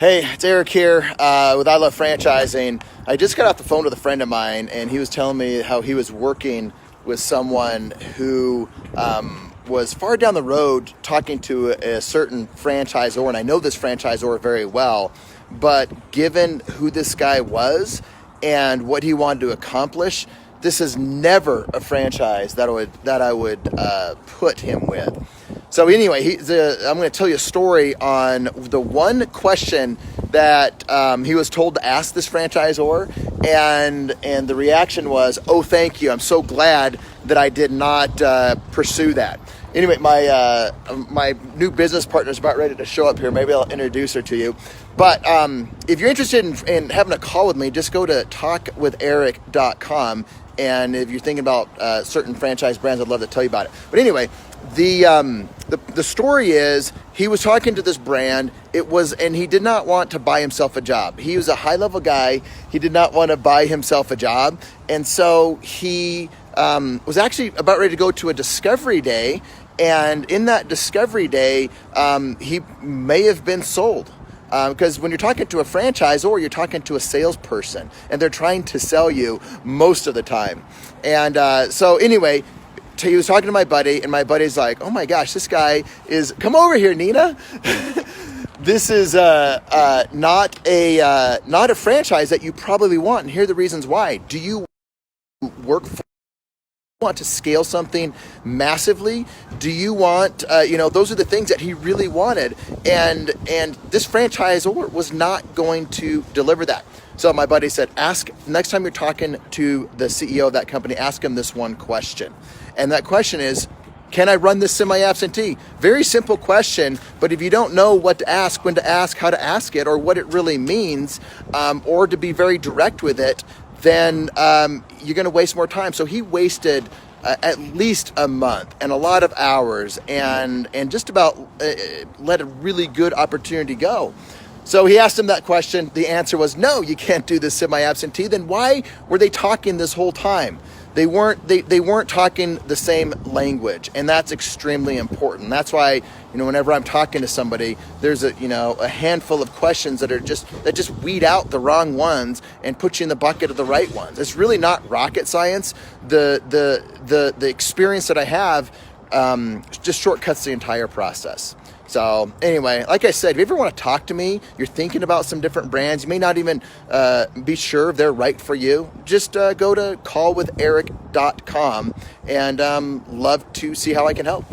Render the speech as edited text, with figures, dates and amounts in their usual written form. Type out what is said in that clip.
Hey, it's Erik here with I Love Franchising. I just got off the phone with a friend of mine, and he was telling me how he was working with someone who was far down the road talking to a certain franchisor, and I know this franchisor very well, but given who this guy was and what he wanted to accomplish, this is never a franchise that I would put him with. So anyway, I'm going to tell you a story on the one question that he was told to ask this franchisor, and the reaction was, "Oh, thank you. I'm so glad that I did not pursue that." Anyway, my new business partner is about ready to show up here. Maybe I'll introduce her to you. But if you're interested in having a call with me, just go to talkwitherik.com. And if you're thinking about certain franchise brands, I'd love to tell you about it. But anyway, the story is he was talking to this brand. And he did not want to buy himself a job. He was a high level guy. He did not want to buy himself a job, and so he was actually about ready to go to a discovery day. And in that discovery day, he may have been sold. Because when you're talking to a franchisor, you're talking to a salesperson, and they're trying to sell you most of the time. And so anyway, he was talking to my buddy, and my buddy's like, "Oh my gosh, this guy is, come over here, Nina." This is not a franchise that you probably want, and here are the reasons why. Do you work for? Want to scale something massively? Do you want, those are the things that he really wanted. And this franchisor was not going to deliver that. So my buddy said, next time you're talking to the CEO of that company, ask him this one question. And that question is, can I run this semi-absentee? Very simple question, but if you don't know what to ask, when to ask, how to ask it, or what it really means, or to be very direct with it, then you're going to waste more time. So he wasted at least a month and a lot of hours and just about let a really good opportunity go. So he asked him that question. The answer was, no, you can't do this semi-absentee. Then why were they talking this whole time? They weren't talking the same language, and that's extremely important. That's why, whenever I'm talking to somebody, there's a handful of questions that just weed out the wrong ones and put you in the bucket of the right ones. It's really not rocket science. The experience that I have just shortcuts the entire process. So anyway, like I said, if you ever want to talk to me, you're thinking about some different brands, you may not even be sure if they're right for you, just go to callwitherik.com and love to see how I can help.